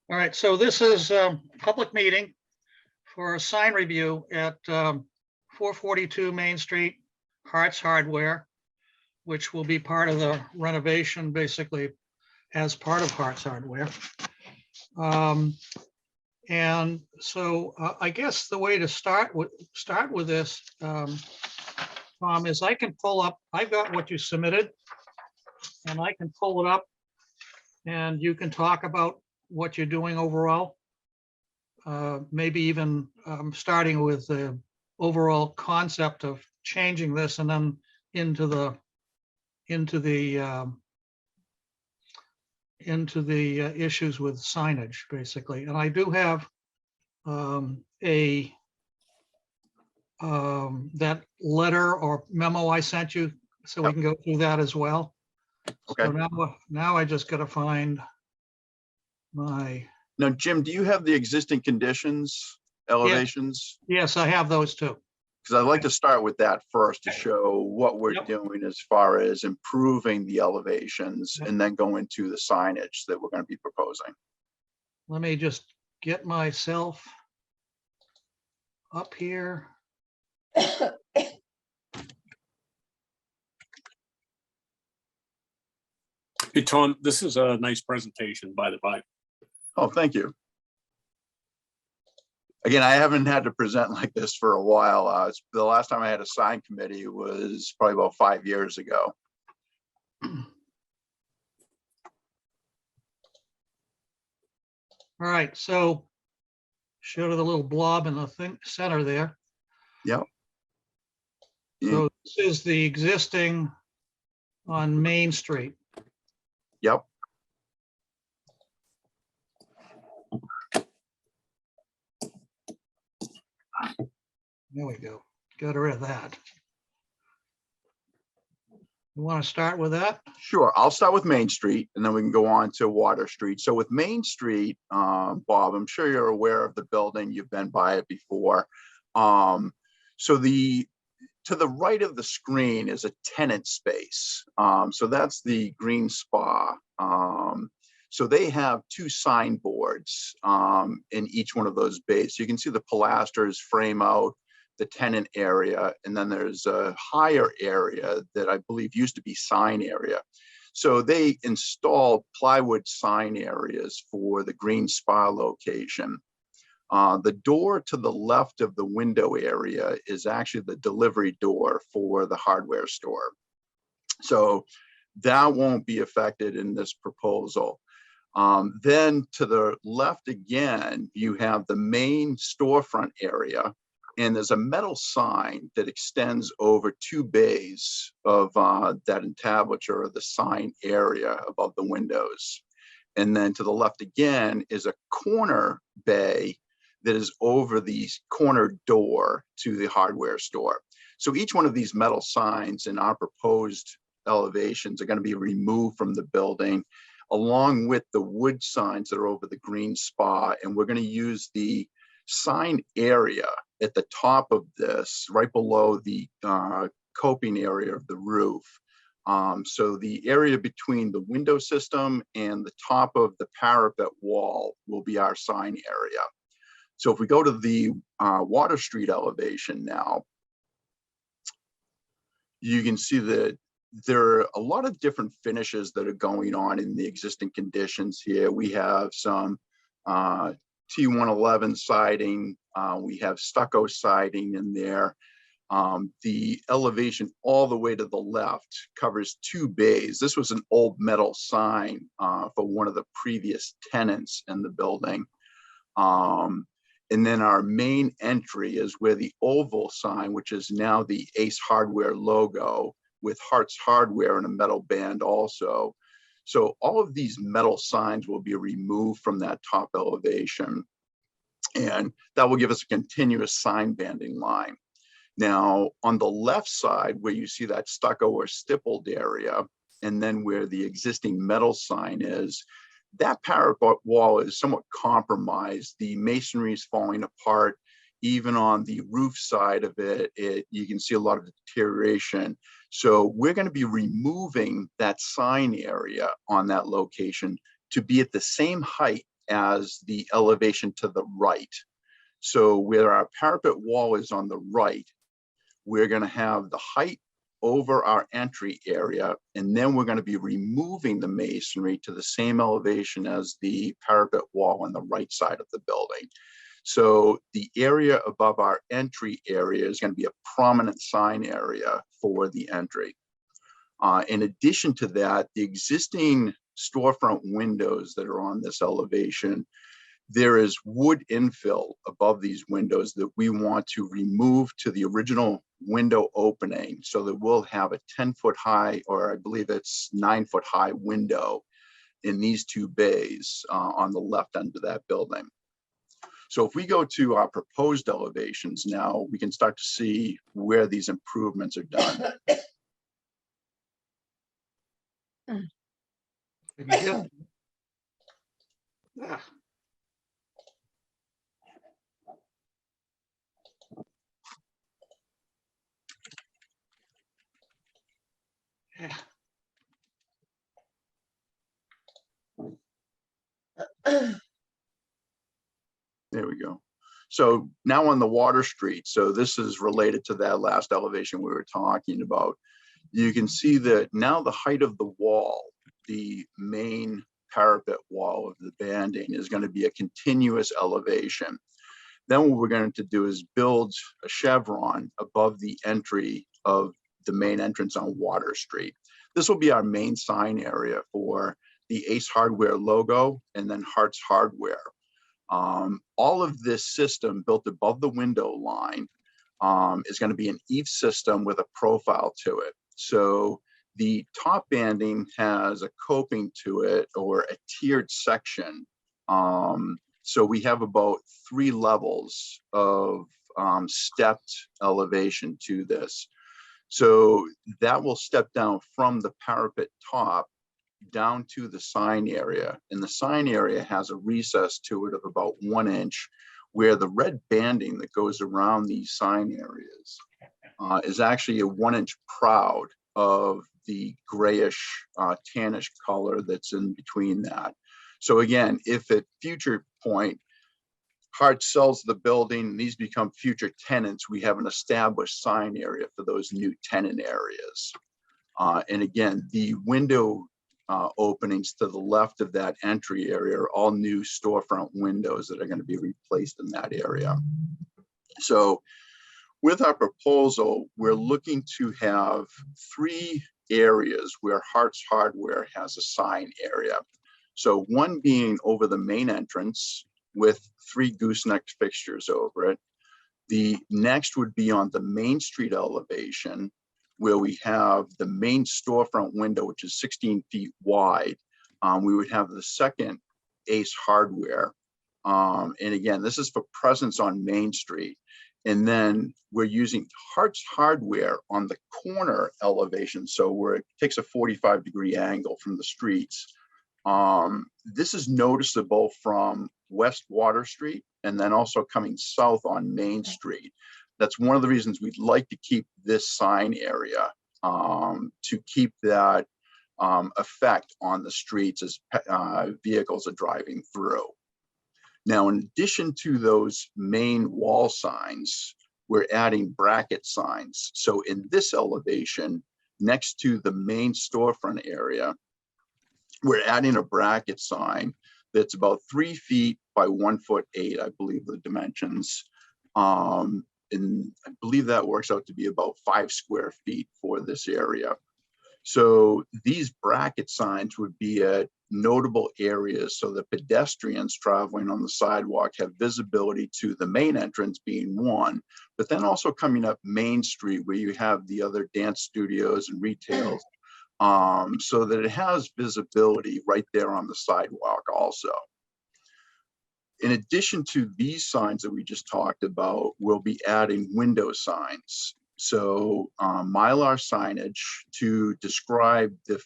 All right, so this is a public meeting for a sign review at 442 Main Street, Hart's Hardware, which will be part of the renovation, basically as part of Hart's Hardware. And so I guess the way to start with this, Tom, is I can pull up, I've got what you submitted, and I can pull it up and you can talk about what you're doing overall. Maybe even starting with the overall concept of changing this and then into the issues with signage, basically. And I do have that letter or memo I sent you, so we can go through that as well. Okay. So now I just got to find my. Now, Jim, do you have the existing conditions elevations? Yes, I have those too. Because I'd like to start with that first to show what we're doing as far as improving the elevations and then go into the signage that we're going to be proposing. Let me just get myself up here. Hey, Tom, this is a nice presentation, by the by. Oh, thank you. Again, I haven't had to present like this for a while. The last time I had a sign committee was probably about 5 years ago. All right, so show the little blob in the center there. Yep. So this is the existing on Main Street. Yep. There we go. Got rid of that. You want to start with that? Sure. I'll start with Main Street and then we can go on to Water Street. So with Main Street, Bob, I'm sure you're aware of the building. You've been by it before. So to the right of the screen is a tenant space. So that's the Green Spa. So they have two signboards in each one of those bays. So you can see the pilasters frame out the tenant area, and then there's a higher area that I believe used to be sign area. So they installed plywood sign areas for the Green Spa location. The door to the left of the window area is actually the delivery door for the hardware store. So that won't be affected in this proposal. Then to the left again, you have the main storefront area, and there's a metal sign that extends over two bays of that entablature of the sign area above the windows. And then to the left again is a corner bay that is over the corner door to the hardware store. So each one of these metal signs in our proposed elevations are going to be removed from the building, along with the wood signs that are over the Green Spa. And we're going to use the sign area at the top of this, right below the coping area of the roof. So the area between the window system and the top of the parapet wall will be our sign area. So if we go to the Water Street elevation now, you can see that there are a lot of different finishes that are going on in the existing conditions here. We have some T111 siding, we have stucco siding in there. The elevation all the way to the left covers two bays. This was an old metal sign for one of the previous tenants in the building. And then our main entry is where the oval sign, which is now the Ace Hardware logo with Hart's Hardware and a metal band also. So all of these metal signs will be removed from that top elevation, and that will give us a continuous sign banding line. Now, on the left side, where you see that stucco or stippled area, and then where the existing metal sign is, that parapet wall is somewhat compromised. The masonry is falling apart. Even on the roof side of it, you can see a lot of deterioration. So we're going to be removing that sign area on that location to be at the same height as the elevation to the right. So where our parapet wall is on the right, we're going to have the height over our entry area, and then we're going to be removing the masonry to the same elevation as the parapet wall on the right side of the building. So the area above our entry area is going to be a prominent sign area for the entry. In addition to that, the existing storefront windows that are on this elevation, there is wood infill above these windows that we want to remove to the original window opening, so that we'll have a 10-foot high, or I believe it's 9-foot high window in these two bays on the left end of that building. So if we go to our proposed elevations now, we can start to see where these improvements are done. Ah. Yeah. There we go. So now on the Water Street, so this is related to that last elevation we were talking about. You can see that now the height of the wall, the main parapet wall of the banding, is going to be a continuous elevation. Then what we're going to do is build a chevron above the entry of the main entrance on Water Street. This will be our main sign area for the Ace Hardware logo and then Hart's Hardware. All of this system built above the window line is going to be an eave system with a profile to it. So the top banding has a coping to it, or a tiered section. So we have about 3 levels of stepped elevation to this. So that will step down from the parapet top down to the sign area, and the sign area has a recess to it of about 1 inch, where the red banding that goes around these sign areas is actually a 1-inch proud of the grayish tannish color that's in between that. So again, if at future point Hart sells the building and these become future tenants, we have an established sign area for those new tenant areas. And again, the window openings to the left of that entry area are all new storefront windows that are going to be replaced in that area. So with our proposal, we're looking to have 3 areas where Hart's Hardware has a sign area. So one being over the main entrance with 3 gooseneck fixtures over it. The next would be on the Main Street elevation, where we have the main storefront window, which is 16 feet wide. We would have the second Ace Hardware. And again, this is for presence on Main Street. And then we're using Hart's Hardware on the corner elevation. So where it takes a 45-degree angle from the streets. This is noticeable from West Water Street and then also coming south on Main Street. That's one of the reasons we'd like to keep this sign area, to keep that effect on the streets as vehicles are driving through. Now, in addition to those main wall signs, we're adding bracket signs. So in this elevation, next to the main storefront area, we're adding a bracket sign that's about 3 feet by 1 foot 8, I believe the dimensions. And I believe that works out to be about 5 square feet for this area. So these bracket signs would be at notable areas so that pedestrians traveling on the sidewalk have visibility to the main entrance being one, but then also coming up Main Street where you have the other dance studios and retails, so that it has visibility right there on the sidewalk also. In addition to these signs that we just talked about, we'll be adding window signs. So Mylar signage to describe the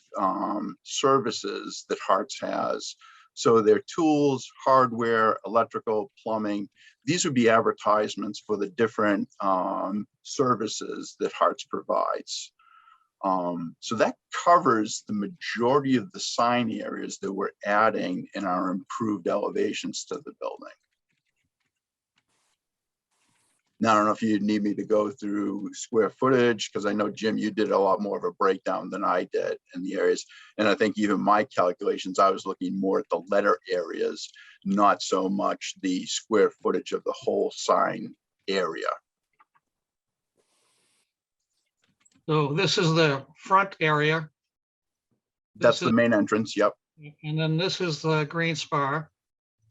services that Hart's has. So their tools, hardware, electrical, plumbing, these would be advertisements for the different services that Hart's provides. So that covers the majority of the sign areas that we're adding in our improved elevations to the building. Now, I don't know if you need me to go through square footage, because I know, Jim, you did a lot more of a breakdown than I did in the areas. And I think even my calculations, I was looking more at the letter areas, not so much the square footage of the whole sign area. So this is the front area. That's This the main entrance. Yep, And then this is the green spar.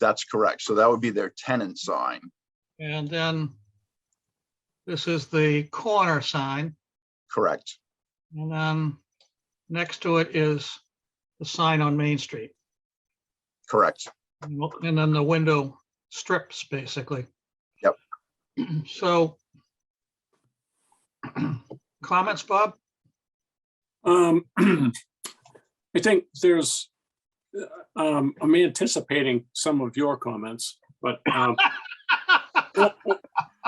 that's correct. So that would be their tenant sign. And then this is the corner sign. Correct. And then next to it is the sign on Main Street. Correct. And then the window strips, basically. Yep. So, comments, Bob? I think there's, I'm anticipating some of your comments, but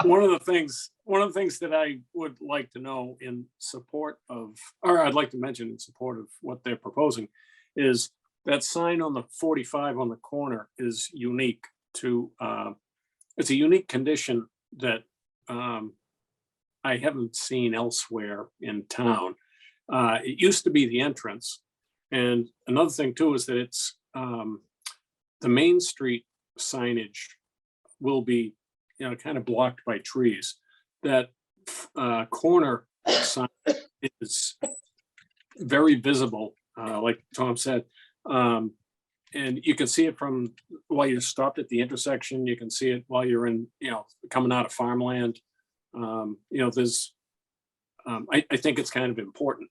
one of the things that I would like to know in support of, or I'd like to mention in support of what they're proposing, is that sign on the 45 on the corner is unique to, it's a unique condition that I haven't seen elsewhere in town. It used to be the entrance. And another thing too is that it's the Main Street signage will be, you know, kind of blocked by trees. That corner sign is very visible, like Tom said. And you can see it from while you're stopped at the intersection. You can see it while you're in, you know, coming out of farmland. You know, there's, I think it's kind of important,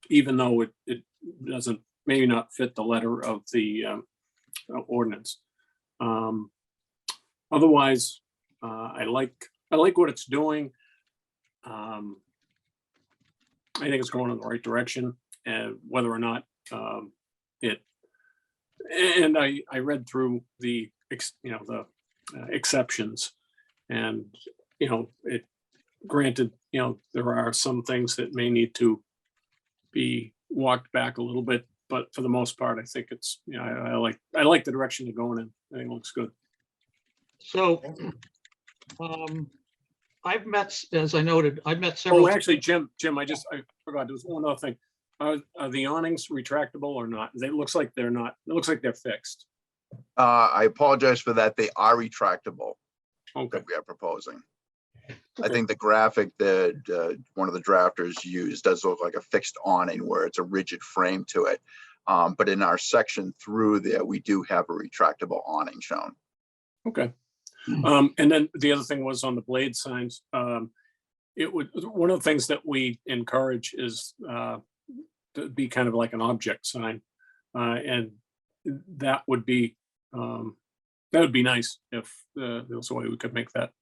even though it doesn't, maybe not fit the letter of the ordinance. Otherwise, I like what it's doing. I think it's going in the right direction, and whether or not and I read through the exceptions, and you know, it granted, you know, there are some things that may need to be walked back a little bit, but for the most part, I think it's, you know, I like the direction you're going in. I think it looks good. So, I've met, as I noted, I've met several. Oh, actually, Jim, I forgot, there was one other thing. Are the awnings retractable or not? It looks like they're not. It looks like they're fixed. I apologize for that. They are retractable. Okay. That we are proposing. I Okay. think the graphic that one of the drafters used does look like a fixed awning where it's a rigid frame to it. But in our section through there, we do have a retractable awning shown. Okay. And then the other thing was on the blade signs. It would, one of the things that we encourage is to be kind of like an object sign, and that would be nice if there was a way we could make that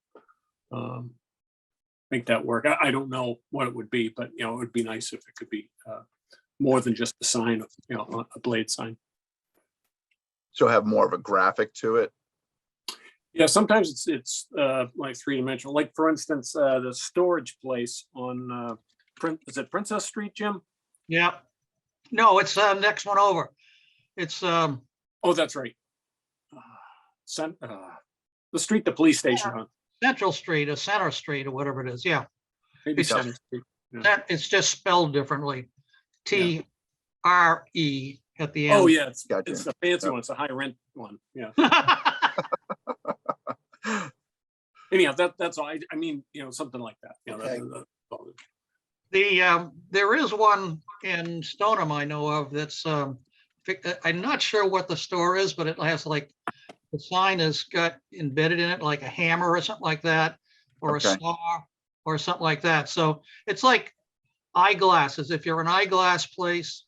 work. I don't know what it would be, but you know, it would be nice if it could be more than just a sign, you know, a blade sign. So have more of a graphic to it. Yeah, sometimes it's like three-dimensional. Like for instance, the storage place on is it Princess Street, Jim? Yeah. No, it's next one over. It's Oh, that's right. The street, the police station on. Central Street or Center Street or whatever it is. Yeah. Maybe It's- Center Street. That it's just spelled differently. T-R-E at the end. Oh, yeah, it's Gotcha. the fancy Yep. one. It's a high rent one. Yeah. Anyhow, that's all. I mean, you know, something like that. You know, Okay. There is one in Stoneham I know of that's I'm not sure what the store is, but it has like the sign has got embedded in it like a hammer or something like that, or Okay. a star or something like that. So it's like eyeglasses. If you're an eyeglass place,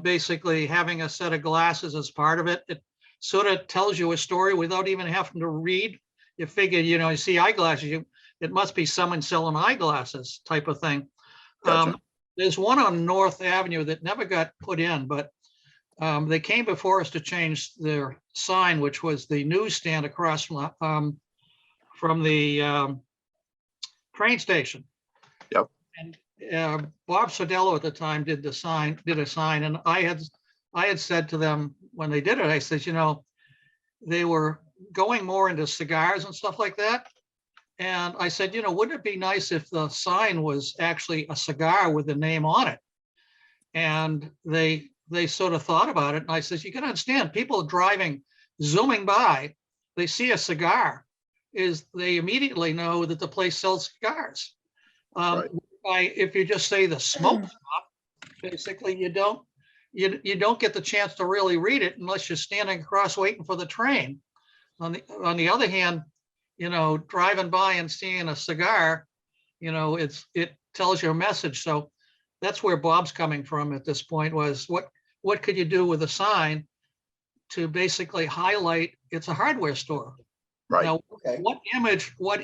basically having a set of glasses as part of it, it sort of tells you a story without even having to read. You figure, you know, you see eyeglasses, it must be someone selling eyeglasses type of thing. Gotcha. There's one on North Avenue that never got put in, but they came before us to change their sign, which was the newsstand across from the train station. Yep. Bob Sodello at the time did a sign, and I had said to them when they did it, I said, you know, they were going more into cigars and stuff like that. And I said, you know, wouldn't it be nice if the sign was actually a cigar with the name on it? And they sort of thought about it. And I said, you can understand, people driving, zooming by, they see a cigar, they immediately know that the place sells cigars. If you just say the smoke shop, basically you don't get the chance to really read it unless you're standing across waiting for the train. On the other hand, you know, driving by and seeing a cigar, you know, it tells you a message. So that's where Bob's coming from at this point, was what could you do with a sign to basically highlight it's a hardware store? Right. Now, Okay. what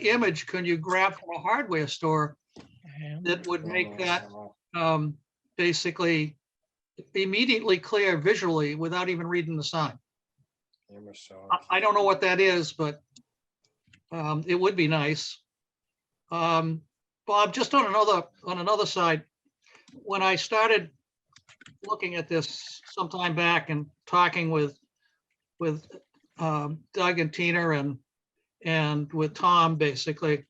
image can you grab from a hardware store that would make that basically immediately clear visually without even reading the sign? I don't know what that is, but it would be nice. Bob, just on another side, when I started looking at this some time back and talking with Doug and Tina and with Tom, basically,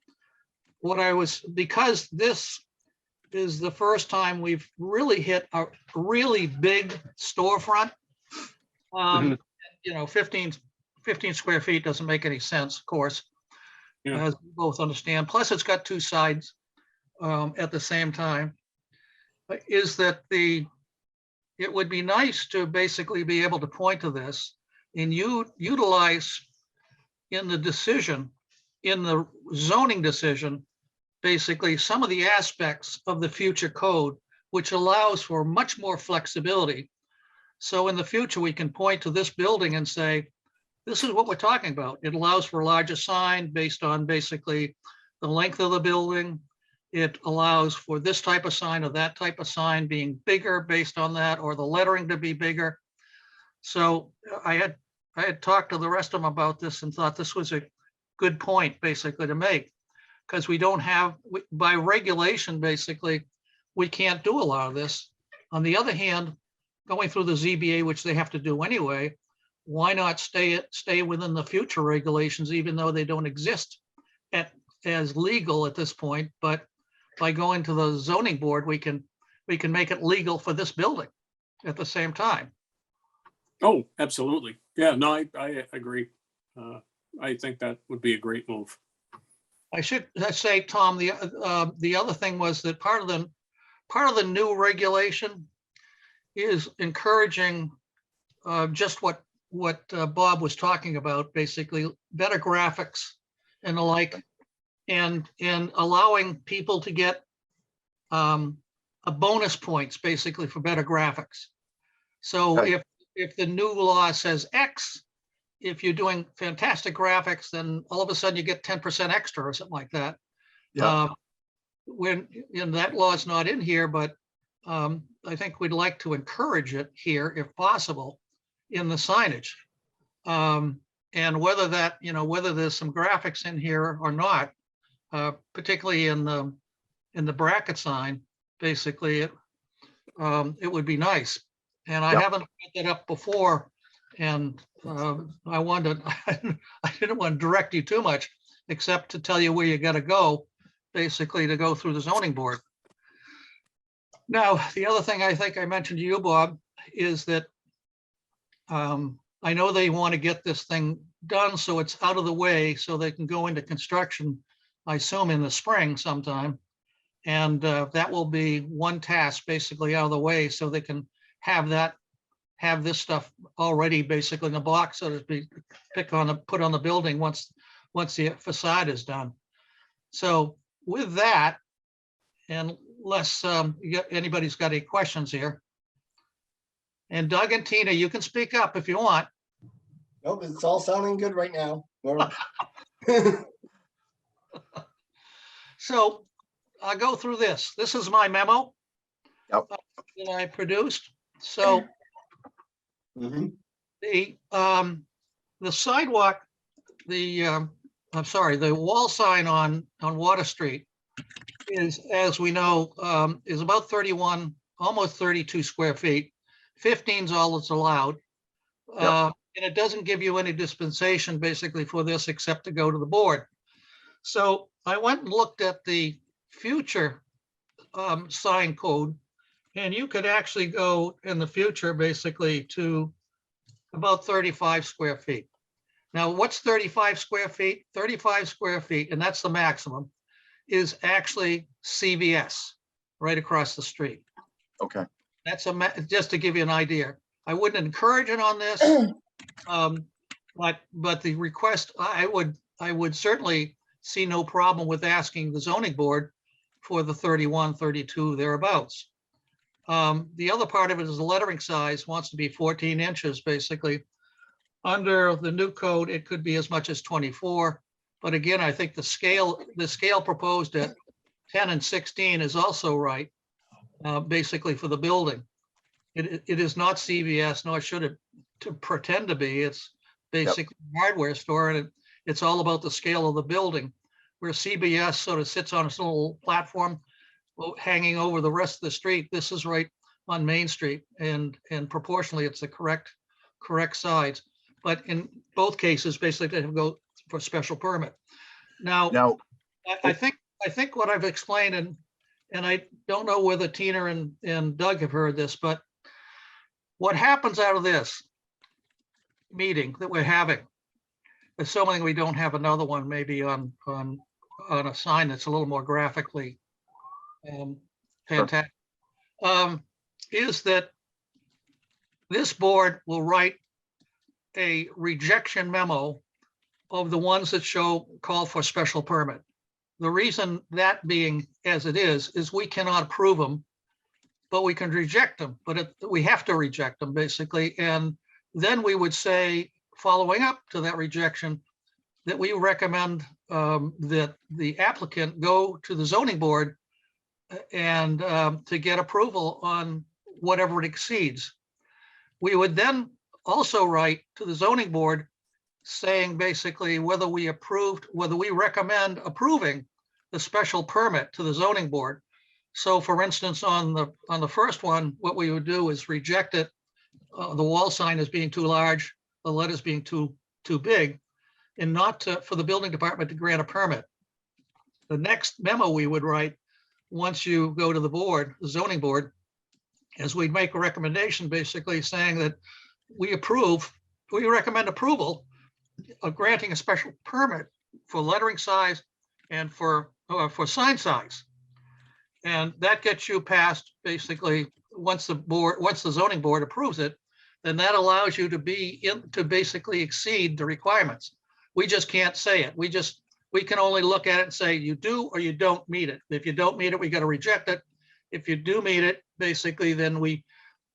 because this is the first time we've really hit a really big storefront. You know, 15 square feet doesn't make any sense, of course, as we both understand. Plus, it's got two sides at the same time. Is that it would be nice to basically be able to point to this and utilize in the decision, in the zoning decision, basically some of the aspects of the future code, which allows for much more flexibility. So in the future, we can point to this building and say, this is what we're talking about. It allows for a larger sign based on basically the length of the building. It allows for this type of sign or that type of sign being bigger based on that, or the lettering to be bigger. So I had talked to the rest of them about this and thought this was a good point basically to make, because we don't have, by regulation, basically, we can't do a lot of this. On the other hand, going through the ZBA, which they have to do anyway, why not stay within the future regulations, even though they don't exist as legal at this point? But by going to the zoning board, we can make it legal for this building at the same time. Oh, absolutely. Yeah, no, I agree. I think that would be a great move. I should say, Tom, the other thing was that part of the new regulation is encouraging just what Bob was talking about, basically better graphics and the like, and allowing people to get a bonus points basically for better graphics. So Okay. if the new law says X, if you're doing fantastic graphics, then all of a sudden you get 10% extra or something like that. Yeah. When that law is not in here, but I think we'd like to encourage it here if possible in the signage. And whether that, whether there's some graphics in here or not, particularly in the bracket sign, basically it would be nice. And I Yep. haven't put that up before, and I didn't want to direct you too much, except to tell you where you got to go, basically to go through the zoning board. Now, the other thing I think I mentioned to you, Bob, is that I know they want to get this thing done so it's out of the way so they can go into construction, I assume in the spring sometime. And that will be one task basically out of the way so they can have this stuff already basically in the box, so to speak, put on the building once the facade is done. So with that, and unless anybody's got any questions here. And Doug and Tina, you can speak up if you want. Nope, it's all sounding good right now. So I'll go through this. This is my memo Yep. that I produced. So Mhm. the sidewalk, the wall sign on Water Street is, as we know, is about 31, almost 32 square feet. 15 is all that's allowed. And it doesn't give you any dispensation basically for this except to go to the board. So I went and looked at the future sign code, and you could actually go in the future basically to about 35 square feet. Now, what's 35 square feet? 35 square feet, and that's the maximum, is actually CVS right across the street. Okay. That's just to give you an idea. I wouldn't encourage it on this, but the request, I would certainly see no problem with asking the zoning board for the 31, 32 thereabouts. The other part of it is the lettering size wants to be 14 inches, basically. Under the new code, it could be as much as 24. But again, I think the scale proposed at 10 and 16 is also right, basically for the building. It is not CVS, nor should it to pretend to be. It's basically a hardware store, and it's all about the scale of the building. Where CBS sort of sits on its little platform hanging over the rest of the street, this is right on Main Street, and proportionally, it's the correct size. But in both cases, basically, they have to go for special permit. Now, I think what I've explained, and I don't know whether Tina and Doug have heard this, but what happens out of this meeting that we're having, assuming we don't have another one, maybe on a sign that's a little more graphically fantastic, is that this board will write a rejection memo of the ones that call for special permit. The reason that being as it is we cannot approve them, but we can reject them, but we have to reject them basically. And then we would say, following up to that rejection, that we recommend that the applicant go to the zoning board and to get approval on whatever it exceeds. We would then also write to the zoning board saying basically whether we recommend approving the special permit to the zoning board. So for instance, on the first one, what we would do is reject it. The wall sign as being too large, the letters being too big, and not for the building department to grant a permit. The next memo we would write, once you go to the board, the zoning board, is we'd make a recommendation basically saying that we recommend approval of granting a special permit for lettering size and for sign size. And that gets you past basically, once the zoning board approves it, then that allows you to basically exceed the requirements. We just can't say it. We can only look at it and say you do or you don't meet it. If you don't meet it, we got to reject it. If you do meet it, basically, then we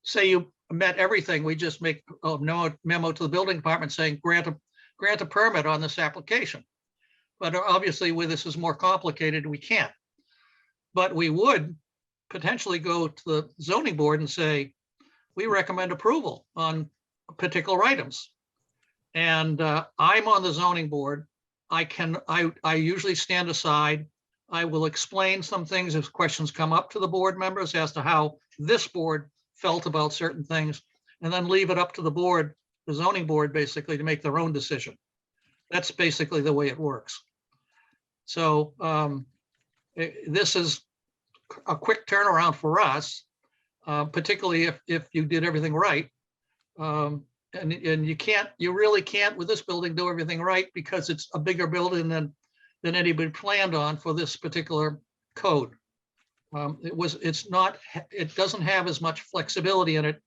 say you met everything. We just make a memo to the building department saying grant a permit on this application. But obviously, where this is more complicated, we can't. But we would potentially go to the zoning board and say, we recommend approval on particular items. And I'm on the zoning board. I usually stand aside. I will explain some things if questions come up to the board members as to how this board felt about certain things, and then leave it up to the board, the zoning board, basically to make their own decision. That's basically the way it works. So this is a quick turnaround for us, particularly if you did everything right. And you really can't with this building do everything right because it's a bigger building than anybody planned on for this particular code. It doesn't have as much flexibility in it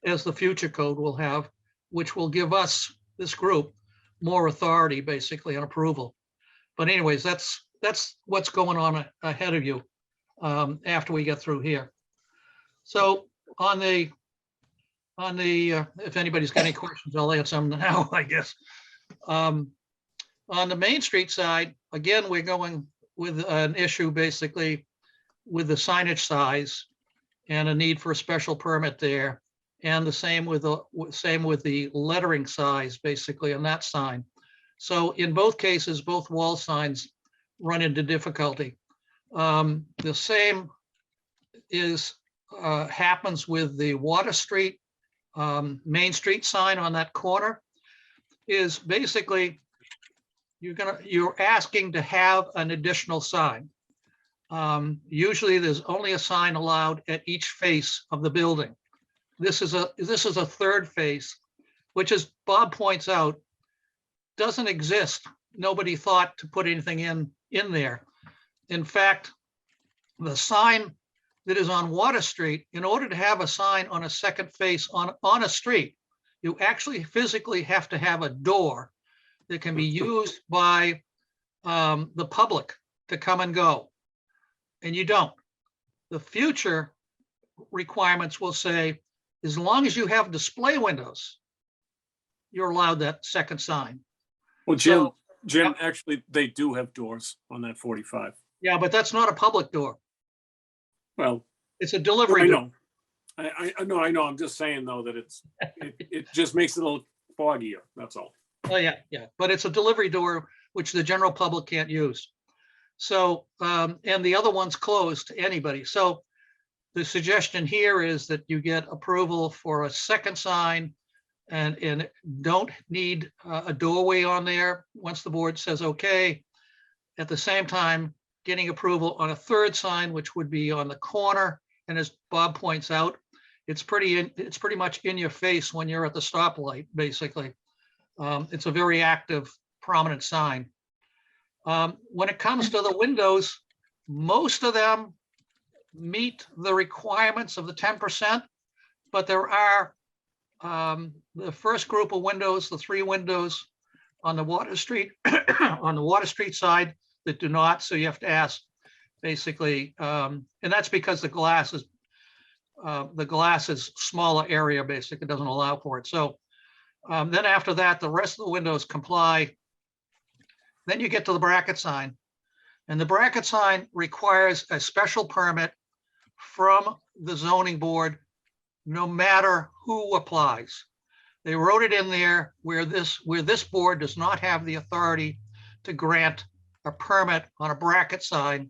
as the future code will have, which will give us, this group, more authority basically on approval. But anyways, that's what's going on ahead of you after we get through here. So on the if anybody's got any questions, I'll answer them now, I guess. On the Main Street side, again, we're going with an issue basically with the signage size and a need for a special permit there. And the same with the lettering size basically on that sign. So in both cases, both wall signs run into difficulty. The same happens with the Water Street, Main Street sign on that corner. Is basically you're asking to have an additional sign. Usually there's only a sign allowed at each face of the building. This is a third face, which, as Bob points out, doesn't exist. Nobody thought to put anything in there. In fact, the sign that is on Water Street, in order to have a sign on a second face on a street, you actually physically have to have a door that can be used by the public to come and go. And you don't. The future requirements will say, as long as you have display windows, you're allowed that second sign. Well, Jim, So- actually, they do have doors on that 45. Yeah, but that's not a public door. Well, It's a I delivery door. know. I know. I'm just saying though that it just makes it a little foggier. That's all. Oh, yeah, yeah, but it's a delivery door, which the general public can't use. So, and the other one's closed to anybody. So the suggestion here is that you get approval for a second sign and don't need a doorway on there once the board says okay. At the same time, getting approval on a third sign, which would be on the corner. And as Bob points out, it's pretty much in your face when you're at the stoplight, basically. It's a very active, prominent sign. When it comes to the windows, most of them meet the requirements of the 10%, but there are the first group of windows, the 3 windows on the Water Street, on the Water Street side that do not. So you have to ask, basically, and that's because the glass is smaller area, basically, doesn't allow for it. So then after that, the rest of the windows comply. Then you get to the bracket sign. And the bracket sign requires a special permit from the zoning board, no matter who applies. They wrote it in there where this board does not have the authority to grant a permit on a bracket sign,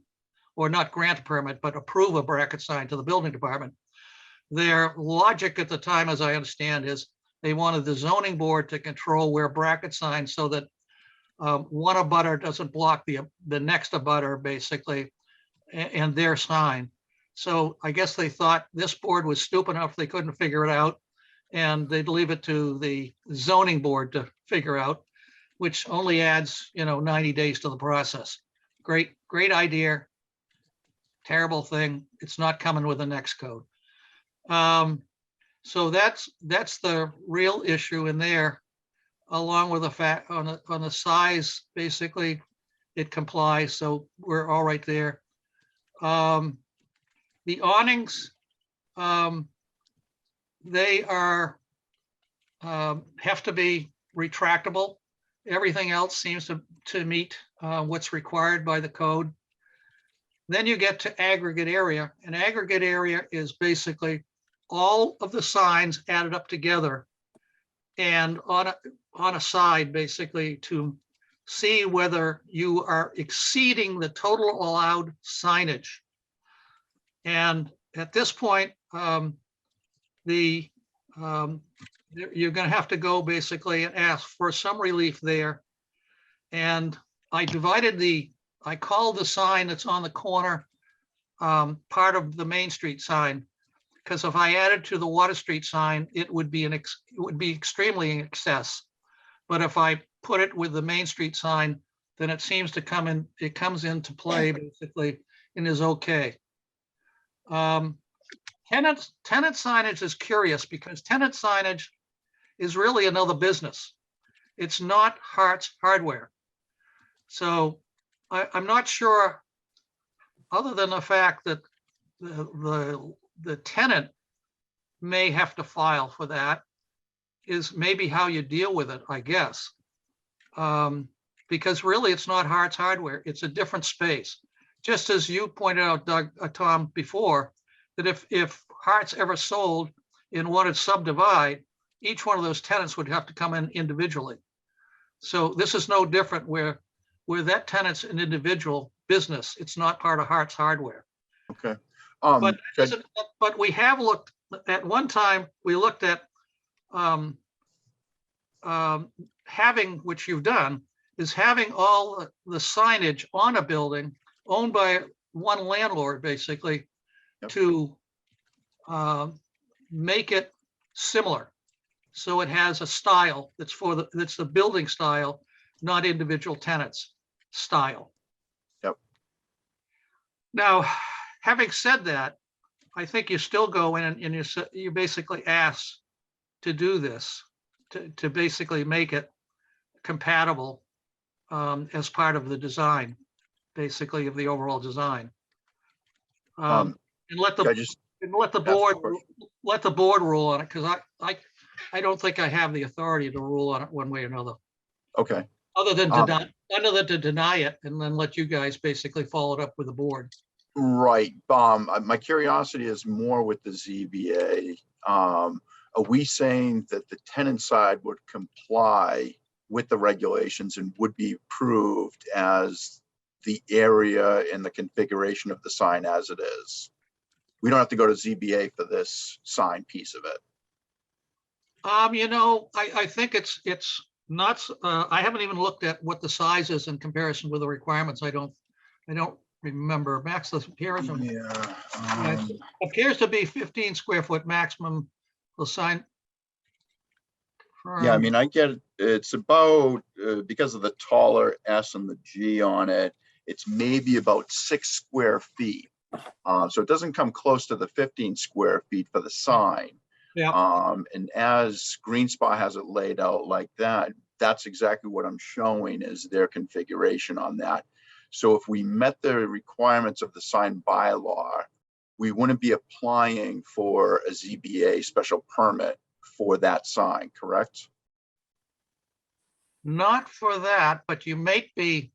or not grant a permit, but approve a bracket sign to the building department. Their logic at the time, as I understand, is they wanted the zoning board to control where bracket signs so that one abutter doesn't block the next abutter, basically, and their sign. So I guess they thought this board was stupid enough they couldn't figure it out, and they'd leave it to the zoning board to figure out, which only adds, 90 days to the process. Great idea. Terrible thing. It's not coming with the next code. So that's the real issue in there, along with the fact on the size, basically it complies. So we're all right there. The awnings, they are have to be retractable. Everything else seems to meet what's required by the code. Then you get to aggregate area. An aggregate area is basically all of the signs added up together and on a side, basically, to see whether you are exceeding the total allowed signage. And at this point, you're going to have to go basically and ask for some relief there. And I called the sign that's on the corner part of the Main Street sign, because if I added to the Water Street sign, it would be extremely in excess. But if I put it with the Main Street sign, then it seems to come in. It comes into play basically and is okay. Tenant signage is curious because tenant signage is really another business. It's not Hart's Hardware. So I'm not sure, other than the fact that the tenant may have to file for that, is maybe how you deal with it, I guess. Because really it's not Hart's Hardware, it's a different space. Just as you pointed out, Doug, Tom, before, that if Hart's ever sold and wanted to subdivide, each one of those tenants would have to come in individually. So this is no different where that tenant's an individual business. It's not part of Hart's Hardware. Okay. But, Good. but we have looked, at one time, we looked at having, which you've done, is having all the signage on a building owned by one landlord, basically, Yep. to make it similar. So it has a style that's the building style, not individual tenants style. Yep. Now, having said that, I think you still go in and you basically ask to do this, to basically make it compatible as part of the design, basically of the overall design. And let I the just board, asked a question. rule on it, because I don't think I have the authority to rule on it one way or another, Okay. other than to deny it and then let you guys basically follow it up with the board. Right. My curiosity is more with the ZBA. Are we saying that the tenant side would comply with the regulations and would be approved as the area and the configuration of the sign as it is? We don't have to go to ZBA for this sign piece of it. I think it's not, I haven't even looked at what the size is in comparison with the requirements. I don't remember. Max, the appearance appears to be 15 square foot maximum. The sign. Yeah, I mean, I get it. It's about, because of the taller S and the G on it, it's maybe about 6 square feet. So it doesn't come close to the 15 square feet for the sign. Yeah. And as Green Spa has it laid out like that, that's exactly what I'm showing is their configuration on that. So if we met the requirements of the sign bylaw, we wouldn't be applying for a ZBA special permit for that sign, correct? Not for that, but you may be.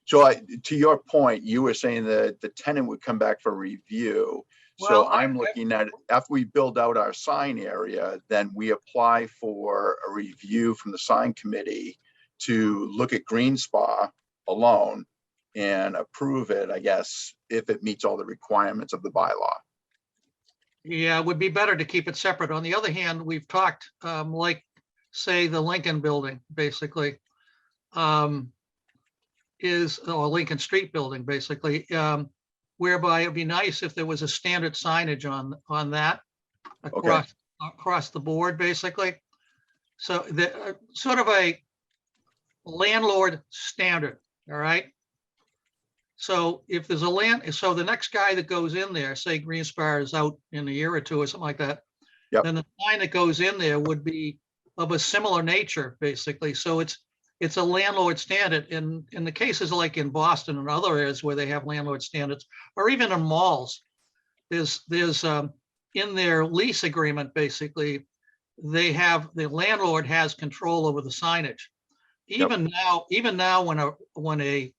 So to your point, you were saying that the tenant would come back for review. So Well, I'm looking at, after we build out our sign area, then we apply for a review from the sign committee to look at Green Spa alone and approve it, I guess, if it meets all the requirements of the bylaw. Yeah, it would be better to keep it separate. On the other hand, we've talked, like, say, the Lincoln building, basically, or Lincoln Street building, basically, whereby it'd be nice if there was a standard signage on that across the board, basically. So the sort of a landlord standard, all right? So if there's so the next guy that goes in there, say Green Spa is out in a year or two or something like that, Yep. then the sign that goes in there would be of a similar nature, basically. So it's a landlord standard. In the cases like in Boston and other areas where they have landlord standards, or even in malls, there's in their lease agreement, basically, the landlord has control over the signage. Even now, when a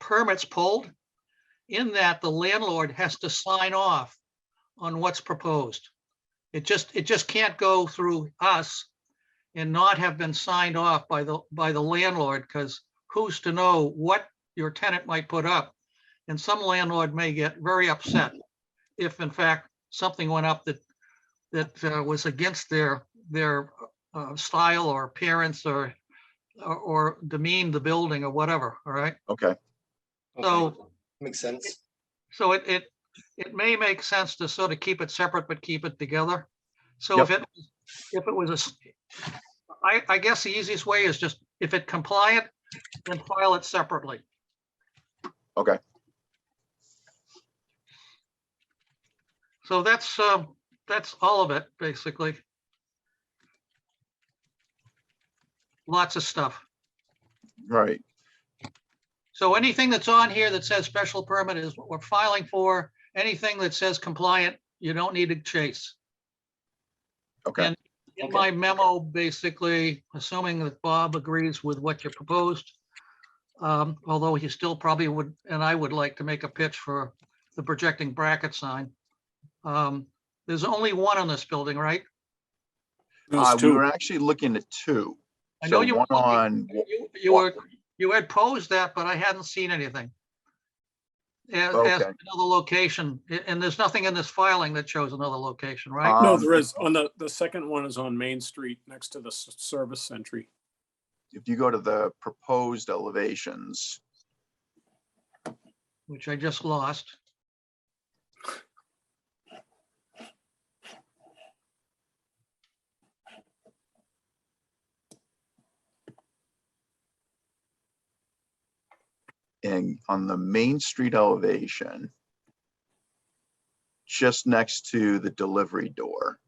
permit's pulled, in that the landlord has to sign off on what's proposed. It just can't go through us and not have been signed off by the landlord, because who's to know what your tenant might put up? And some landlord may get very upset if in fact something went up that was against their style or appearance or demeaned the building or whatever. All right. Okay. So Makes sense. so it may make sense to sort of keep it separate, but keep it together. So if it was I guess the easiest way is just, if it's compliant, then file it separately. Okay. So that's all of it, basically. Lots of stuff. Right. So anything that's on here that says special permit is what we're filing for. Anything that says compliant, you don't need to chase. Okay. And in my memo, basically, assuming that Bob agrees with what you proposed, although he still probably would, and I would like to make a pitch for the projecting bracket sign. There's only one on this building, right? There's We two. were actually looking at 2. I know So you, one on, you had posed that, but I hadn't seen anything. As Okay. another location, and there's nothing in this filing that shows another location, right? No, Um, there is. On the second one is on Main Street next to the service entry. if you go to the proposed elevations, Which I just lost. and on the Main Street elevation, just next to the delivery door.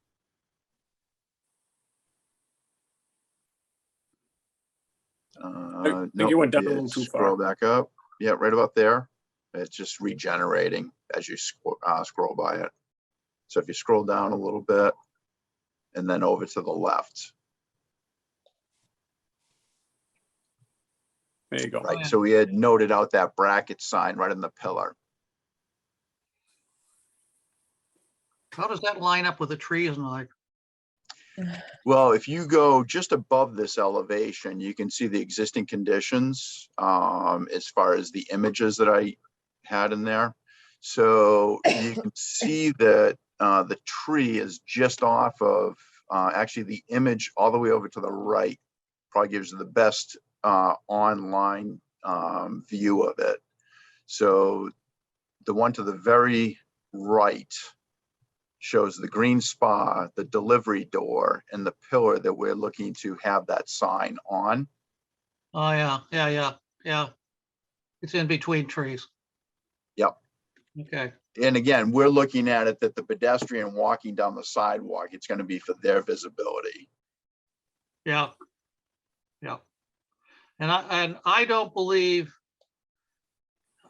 think Nope, you went down a yeah, little too scroll far. back up. Yeah, right about there. It's just regenerating as you scroll by it. So if you scroll down a little bit and then over to the left, There you go. right? yeah. So we had noted out that bracket sign right in the pillar. How does that line up with the trees and like? Well, if you go just above this elevation, you can see the existing conditions as far as the images that I had in there. So you can see that the tree is just off of, actually the image all the way over to the right probably gives you the best online view of it. So the one to the very right shows the green spa, the delivery door, and the pillar that we're looking to have that sign on. Oh, yeah. It's in between trees. Yep. Okay, And again, we're looking at it that the pedestrian walking down the sidewalk, it's going to be for their visibility. yeah. And I don't believe,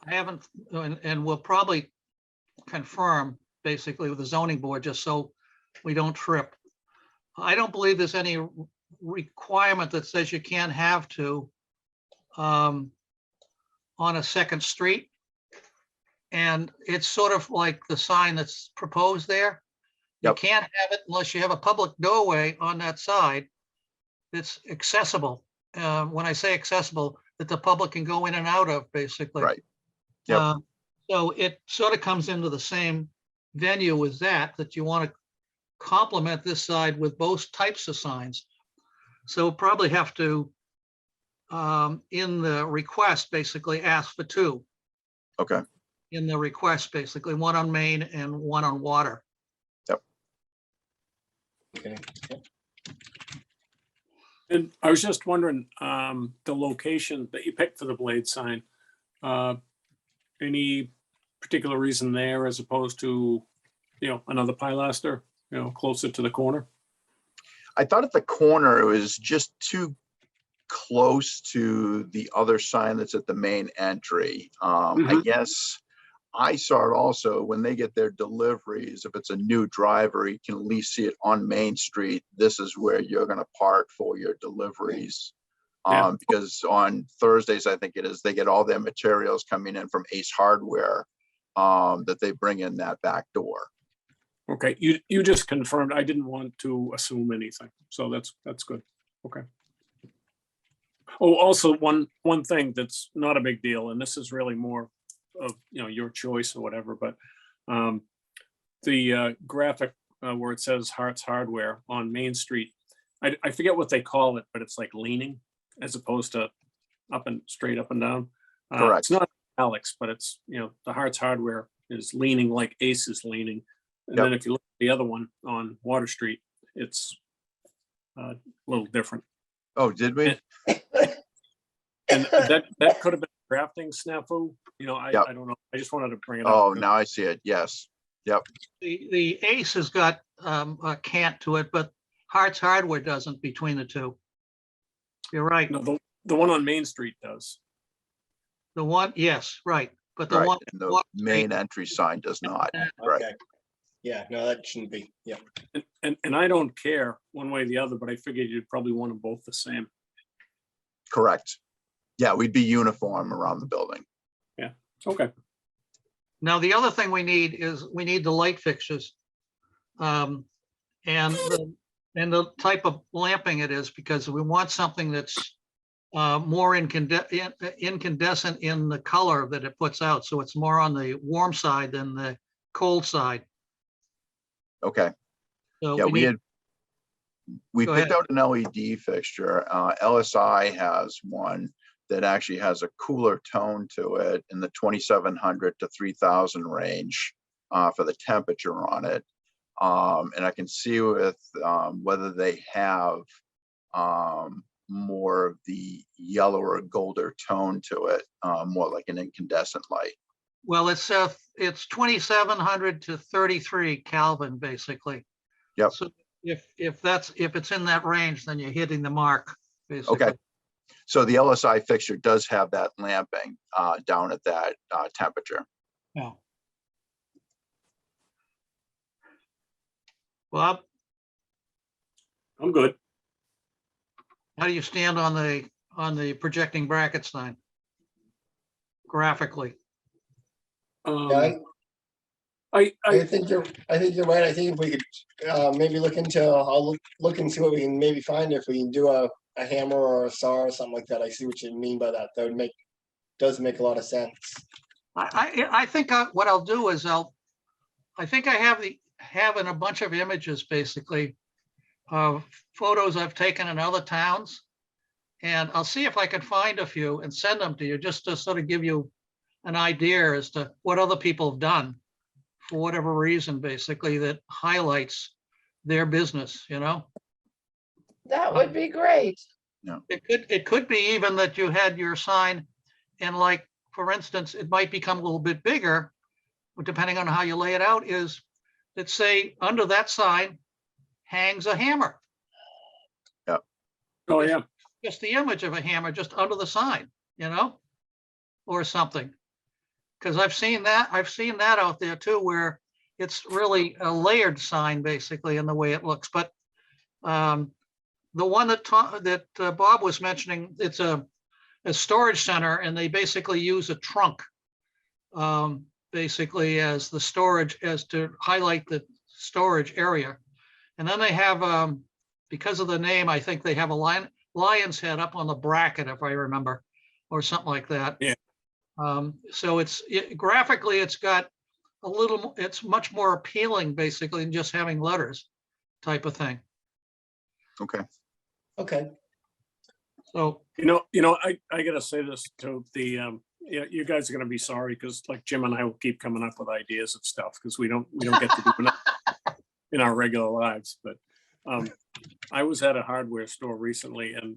I haven't, and we'll probably confirm basically with the zoning board, just so we don't trip. I don't believe there's any requirement that says you can't have to on a second street. And it's sort of like the sign that's proposed there. You Yep. can't have it unless you have a public doorway on that side that's accessible. When I say accessible, that the public can go in and out of, basically. Right. Yep. So it sort of comes into the same venue as that you want to complement this side with both types of signs. So probably have to, in the request, basically ask for two. Okay. In the request, basically, one on Main and one on Water. Okay. And I was just wondering, the location that you picked for the blade sign, any particular reason there as opposed to, another pilaster, closer to the corner? I thought at the corner, it was just too close to the other sign that's at the main entry. I guess I saw it also when they get their deliveries. If it's a new driver, you can at least see it on Main Street. This is where you're going to park for your deliveries. Yeah. Because on Thursdays, I think it is, they get all their materials coming in from Ace Hardware that they bring in that back door. Okay, you just confirmed. I didn't want to assume anything, so that's good. Okay. Oh, also one thing that's not a big deal, and this is really more of your choice or whatever, but the graphic where it says Hart's Hardware on Main Street, I forget what they call it, but it's like leaning as opposed to straight up and down. Correct. It's not Alex, but it's the Hart's Hardware is leaning like Ace is leaning. And Yep. then if you look at the other one on Water Street, it's a little different. Oh, did we? And that could have been a drafting snafu. Yep. I don't know. I just wanted to bring it up. Oh, now I see it. Yes. Yep. The Ace has got a cant to it, but Hart's Hardware doesn't between the two. You're right. No, the one on Main Street does. The one, yes, right. But the Right. one, And the main entry sign does not. Right. Okay. Yeah, no, that shouldn't be. Yeah. And I don't care one way or the other, but I figured you'd probably want them both the same. Correct. Yeah, we'd be uniform around the building. Okay. now the other thing we need is we need the light fixtures. And and the type of lamping it is, because we want something that's more incandescent in the color that it puts out. So it's more on the warm side than the cold side. Okay. So Yeah, we we Go picked ahead. out an LED fixture. LSI has one that actually has a cooler tone to it in the 2,700 to 3,000 range for the temperature on it. And I can see with whether they have more of the yellow or golder tone to it, more like an incandescent light. Well, it's 2,700 to 33 Kelvin, basically. Yep. So if it's in that range, then you're hitting the mark, basically. Okay. So the LSI fixture does have that lamping down at that temperature. Yeah. Bob, I'm good. how do you stand on the projecting bracket sign? Graphically, Yeah, I I think you're right. I think if we could maybe look into, I'll look and see what we can maybe find if we can do a hammer or a saw or something like that. I see what you mean by that. That would does make a lot of sense. I think what I'll do is I think I have in a bunch of images, basically, of photos I've taken in other towns. And I'll see if I can find a few and send them to you, just to sort of give you an idea as to what other people have done for whatever reason, basically, that highlights their business, you know? That would be great. It could be even that you had your sign and, like, for instance, it might become a little bit bigger, depending on how you lay it out, is that, say, under that sign hangs a hammer. oh yeah, Just the image of a hammer just under the sign, you know, or something. Because I've seen that out there too, where it's really a layered sign, basically, in the way it looks. But the one that Bob was mentioning, it's a storage center, and they basically use a trunk, basically as the storage, as to highlight the storage area. And then they have, because of the name, I think they have a lion's head up on the bracket, if I remember, or something like that. Yeah. So graphically, it's got it's much more appealing, basically, than just having letters type of thing. Okay. Okay. So, I gotta say this to the, you guys are gonna be sorry, because like Jim and I will keep coming up with ideas of stuff, because we don't get to do enough in our regular lives. But I was at a hardware store recently, and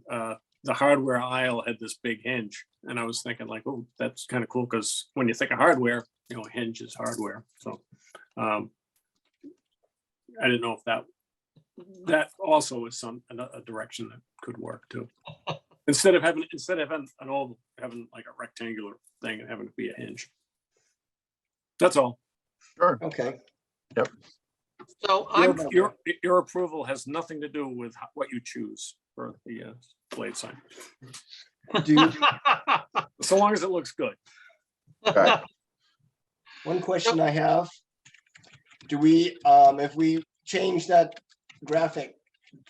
the hardware aisle had this big hinge, and I was thinking, like, oh, that's kind of cool, because when you think of hardware, a hinge is hardware. So I didn't know if that also is a direction that could work too. Instead of having an oval, having like a rectangular thing and having to be a hinge. That's all. Sure. Okay. so Your approval has nothing to do with what you choose for the blade sign, Do so long as it looks good. Okay. one question I have. Do we, if we change that graphic,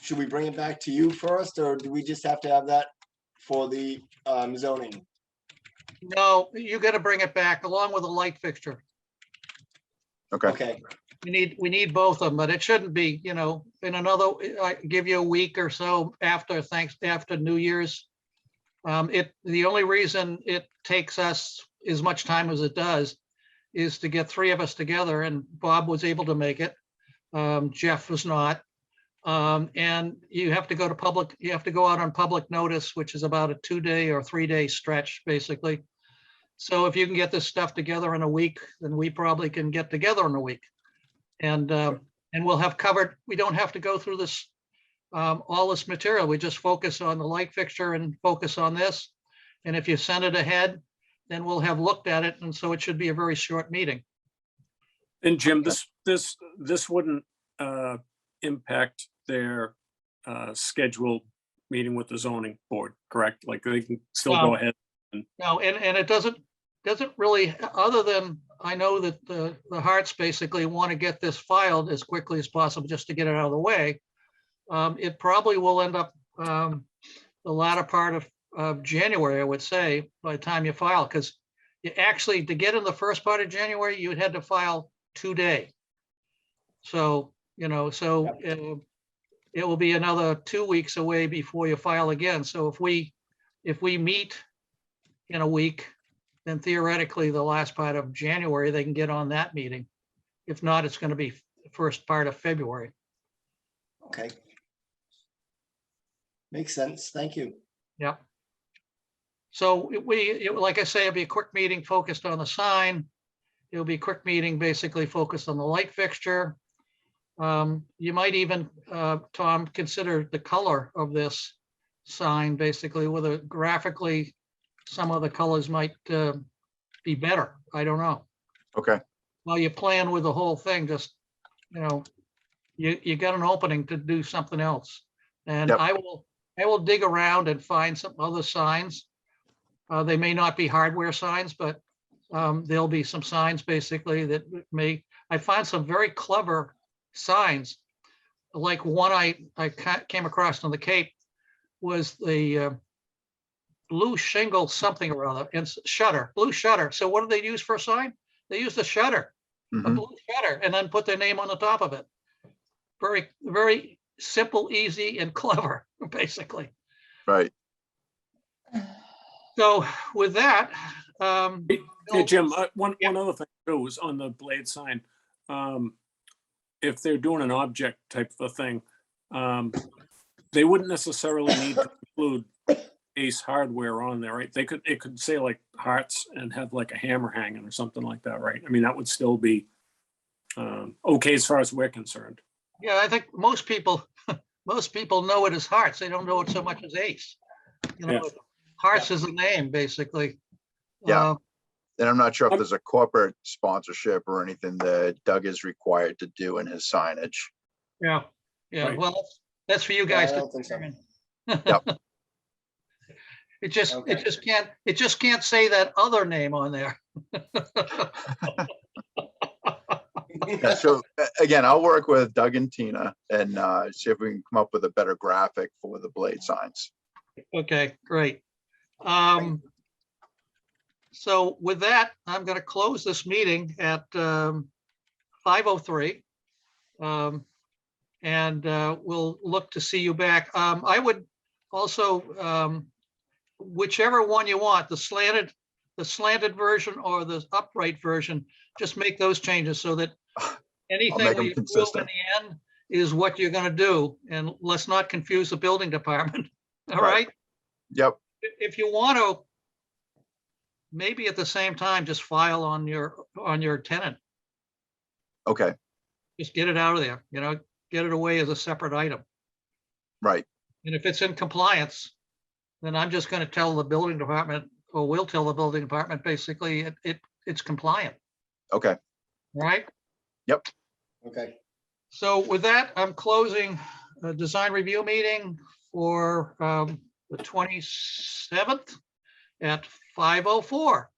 should we bring it back to you first, or do we just have to have that for the zoning? No, you got to bring it back along with a light fixture. Okay. Okay. We need both of them, but it shouldn't be, in another, I give you a week or so after New Year's. The only reason it takes us as much time as it does is to get three of us together, and Bob was able to make it. Jeff was not. And you have to go out on public notice, which is about a 2-day or 3-day stretch, basically. So if you can get this stuff together in a week, then we probably can get together in a week. And we'll have covered, we don't have to go through this, all this material. We just focus on the light fixture and focus on this. And if you send it ahead, then we'll have looked at it. And so it should be a very short meeting. And Jim, this wouldn't impact their scheduled meeting with the zoning board, correct? Like they can still go ahead. No, and it doesn't really, other than I know that the Hearts basically want to get this filed as quickly as possible just to get it out of the way. it probably will end up the latter part of January, I would say, by the time you file, because you actually, to get in the first part of January, you had to file today. So, it will be another 2 weeks away before you file again. So if we meet in a week, then theoretically, the last part of January, they can get on that meeting. If not, it's going to be the first part of February. Okay. Makes sense. Thank you. Yep. So like I say, it'll be a quick meeting focused on the sign. It'll be a quick meeting basically focused on the light fixture. You might even, Tom, consider the color of this sign, basically, whether graphically some of the colors might be better. I don't know. Okay, While you're playing with the whole thing, just, you got an opening to do something else. And Yep. I will dig around and find some other signs. They may not be hardware signs, but there'll be some signs basically that I find some very clever signs. Like one I came across on the Cape was the blue shingle something or other, and shutter, blue shutter. So what do they use for a sign? They use the shutter, a mhm, blue shutter, and then put their name on the top of it. Very, very simple, easy, and clever, basically. right. So with that, Hey, Jim, one Yeah. other thing too is on the blade sign. If they're doing an object type of a thing, they wouldn't necessarily need to include Ace Hardware on there, right? It could say like hearts and have like a hammer hanging or something like that, right? I mean, that would still be okay as far as we're concerned. yeah, I think most people know it as Hearts. They don't know it so much as Ace. Yeah. Hearts is a name, basically. Yeah. And I'm not sure if there's a corporate sponsorship or anything that Doug is required to do in his signage. Yeah, yeah. Right. Well, that's for you Yeah, I guys to don't think so. determine. Yep. It just Okay. can't say that other name on there. Yeah, so again, I'll work with Doug and Tina and see if we can come up with a better graphic for the blade signs. Okay, great. So with that, I'm going to close this meeting at 5:03. And we'll look to see you back. I would also, whichever one you want, the slanted version or the upright version, just make those changes so that anything make 'em we approve in consistent. the end is what you're going to do. And let's not confuse the building department. All Right. right. Yep, If you want to, maybe at the same time, just file on your tenant. okay, Just get it out of there, get it away as a separate item. right, And if it's in compliance, then I'm just going to tell the building department, or we'll tell the building department, basically, it's compliant, okay, right? Okay. So with that, I'm closing a design review meeting for the 27th at 5:04.